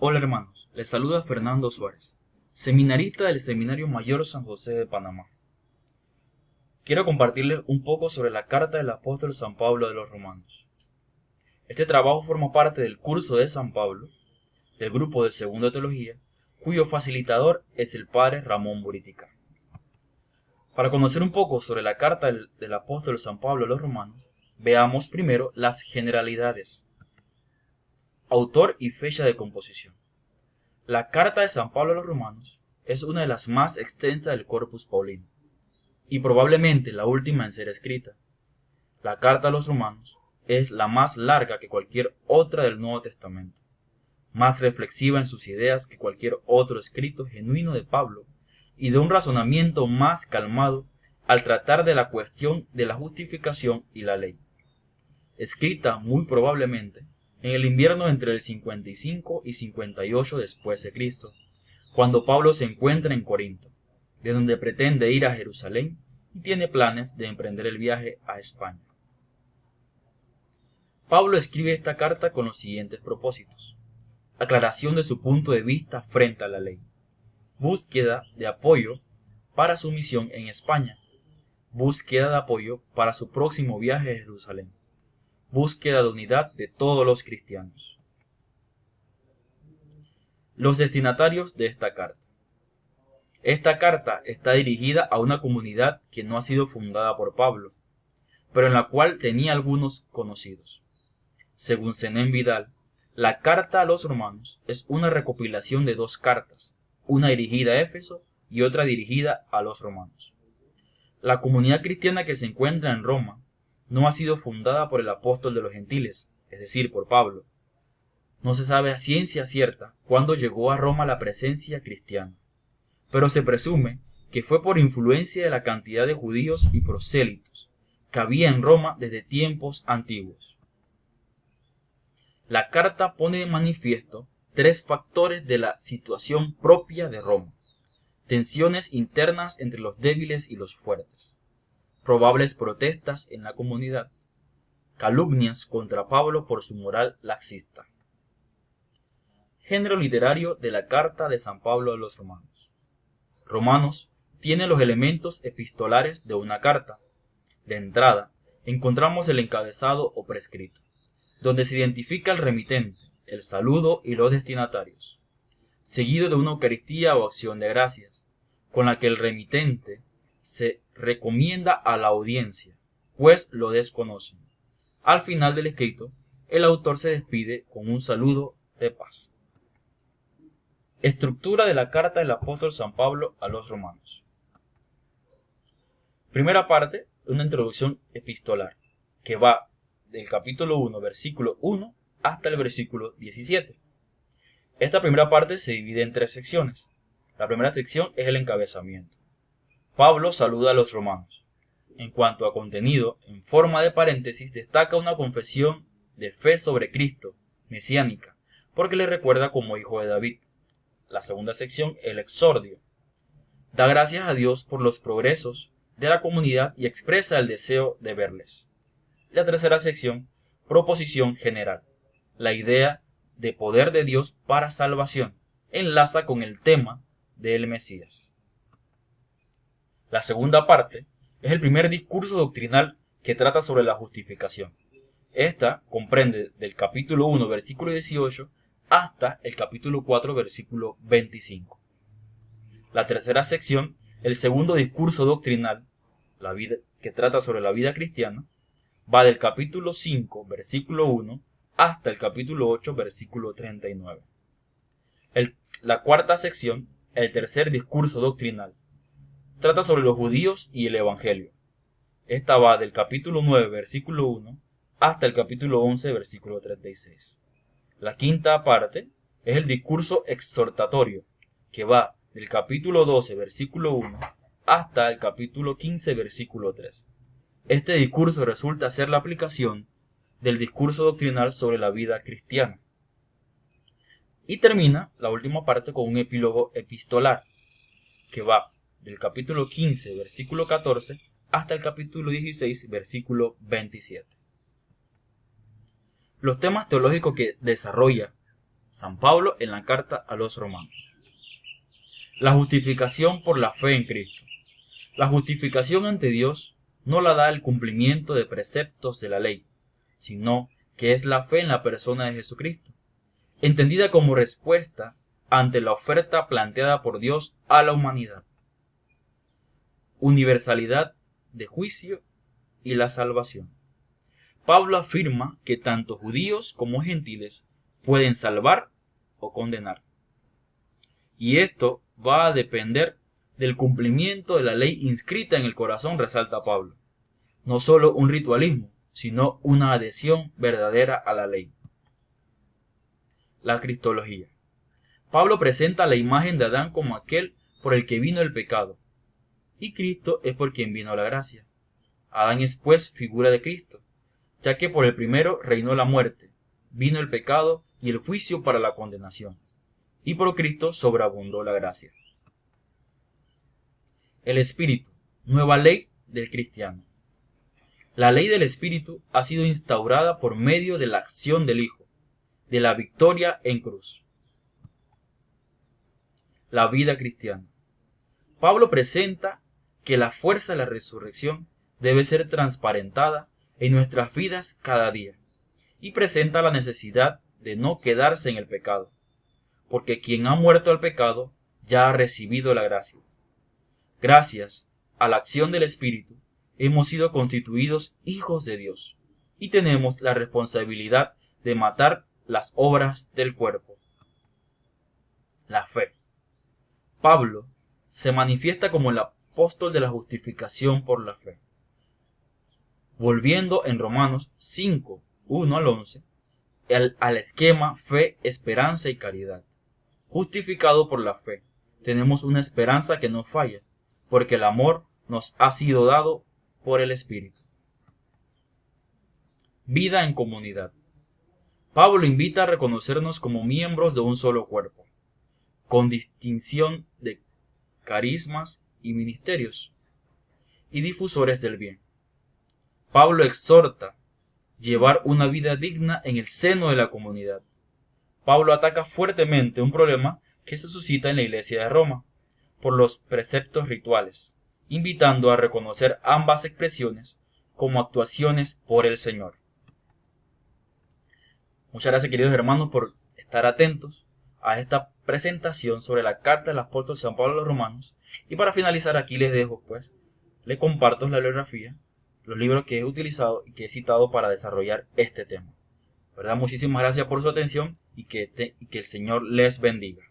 Hola hermanos, les saluda Fernando Suárez, seminarista del Seminario Mayor San José de Panamá. Quiero compartirles un poco sobre la carta del apóstol San Pablo a los Romanos. Este trabajo forma parte del curso de San Pablo, del grupo de Segunda Teología, cuyo facilitador es el padre Ramón Buritica. Para conocer un poco sobre la carta del apóstol San Pablo a los Romanos, veamos primero las generalidades. Autor y fecha de composición. La carta de San Pablo a los Romanos es una de las más extensas del Corpus Paulino, y probablemente la última en ser escrita. La carta a los Romanos es la más larga que cualquier otra del Nuevo Testamento, más reflexiva en sus ideas que cualquier otro escrito genuino de Pablo, y de un razonamiento más calmado al tratar de la cuestión de la justificación y la ley. Escrita muy probablemente en el invierno entre el 55 y 58 después de Cristo, cuando Pablo se encuentra en Corinto, de donde pretende ir a Jerusalén y tiene planes de emprender el viaje a España. Pablo escribe esta carta con los siguientes propósitos: aclaración de su punto de vista frente a la ley, búsqueda de apoyo para su misión en España, búsqueda de apoyo para su próximo viaje a Jerusalén, búsqueda de unidad de todos los cristianos. Los destinatarios de esta carta. Esta carta está dirigida a una comunidad que no ha sido fundada por Pablo, pero en la cual tenía algunos conocidos. Según Zenén Vidal, la carta a los romanos es una recopilación de dos cartas, una dirigida a Éfeso y otra dirigida a los romanos. La comunidad cristiana que se encuentra en Roma no ha sido fundada por el apóstol de los gentiles, es decir, por Pablo. No se sabe a ciencia cierta cuándo llegó a Roma la presencia cristiana, pero se presume que fue por influencia de la cantidad de judíos y prosélitos que había en Roma desde tiempos antiguos. La carta pone de manifiesto tres factores de la situación propia de Roma: tensiones internas entre los débiles y los fuertes, probables protestas en la comunidad, calumnias contra Pablo por su moral laxista. Género literario de la carta de San Pablo a los Romanos. Romanos tiene los elementos epistolares de una carta. De entrada, encontramos el encabezado o prescrito, donde se identifica el remitente, el saludo y los destinatarios, seguido de una Eucaristía o acción de gracias, con la que el remitente se recomienda a la audiencia, pues lo desconocen. Al final del escrito, el autor se despide con un saludo de paz. Estructura de la carta del apóstol San Pablo a los Romanos. Primera parte, una introducción epistolar, que va del capítulo 1, versículo 1, hasta el versículo 17. Esta primera parte se divide en tres secciones. La primera sección es el encabezamiento. Pablo saluda a los romanos. En cuanto a contenido, en forma de paréntesis, destaca una confesión de fe sobre Cristo, mesiánica, porque le recuerda como hijo de David. La segunda sección, el exordio. Da gracias a Dios por los progresos de la comunidad y expresa el deseo de verles. La tercera sección, proposición general. La idea de poder de Dios para salvación enlaza con el tema del Mesías. La segunda parte es el primer discurso doctrinal que trata sobre la justificación. Esta comprende del capítulo 1, versículo 18, hasta el capítulo 4, versículo 25. La tercera sección, el segundo discurso doctrinal, que trata sobre la vida cristiana, va del capítulo 5, versículo 1, hasta el capítulo 8, versículo 39. La cuarta sección, el tercer discurso doctrinal, trata sobre los judíos y el Evangelio. Esta va del capítulo 9, versículo 1, hasta el capítulo 11, versículo 36. La quinta parte es el discurso exhortatorio, que va del capítulo 12, versículo 1, hasta el capítulo 15, versículo 3. Este discurso resulta ser la aplicación del discurso doctrinal sobre la vida cristiana. Y termina la última parte con un epílogo epistolar, que va del capítulo 15, versículo 14, hasta el capítulo 16, versículo 27. Los temas teológicos que desarrolla San Pablo en la carta a los Romanos. La justificación por la fe en Cristo. La justificación ante Dios no la da el cumplimiento de preceptos de la ley, sino que es la fe en la persona de Jesucristo, entendida como respuesta ante la oferta planteada por Dios a la humanidad. Universalidad de juicio y la salvación. Pablo afirma que tanto judíos como gentiles pueden salvar o condenar. Y esto va a depender del cumplimiento de la ley inscrita en el corazón, resalta Pablo. No solo un ritualismo, sino una adhesión verdadera a la ley. La cristología. Pablo presenta la imagen de Adán como aquel por el que vino el pecado, y Cristo es por quien vino la gracia. Adán es pues figura de Cristo, ya que por el primero reinó la muerte, vino el pecado y el juicio para la condenación, y por Cristo sobreabundó la gracia. El Espíritu, nueva ley del cristiano. La ley del Espíritu ha sido instaurada por medio de la acción del Hijo, de la victoria en cruz. La vida cristiana. Pablo presenta que la fuerza de la resurrección debe ser transparentada en nuestras vidas cada día, y presenta la necesidad de no quedarse en el pecado, porque quien ha muerto al pecado ya ha recibido la gracia. Gracias a la acción del Espíritu, hemos sido constituidos hijos de Dios, y tenemos la responsabilidad de matar las obras del cuerpo. La fe. Pablo se manifiesta como el apóstol de la justificación por la fe. Volviendo en Romanos 5, 1 al 11, al esquema fe, esperanza y caridad. Justificado por la fe, tenemos una esperanza que no falla, porque el amor nos ha sido dado por el Espíritu. Vida en comunidad. Pablo invita a reconocernos como miembros de un solo cuerpo, con distinción de carismas y ministerios, y difusores del bien. Pablo exhorta llevar una vida digna en el seno de la comunidad. Pablo ataca fuertemente un problema que se suscita en la iglesia de Roma por los preceptos rituales, invitando a reconocer ambas expresiones como actuaciones por el Señor. Muchas gracias, queridos hermanos, por estar atentos a esta presentación sobre la carta del apóstol San Pablo a los Romanos. Y para finalizar, aquí les dejo, les comparto la bibliografía, los libros que he utilizado y que he citado para desarrollar este tema. ¿Verdad? Muchísimas gracias por su atención y que el Señor les bendiga.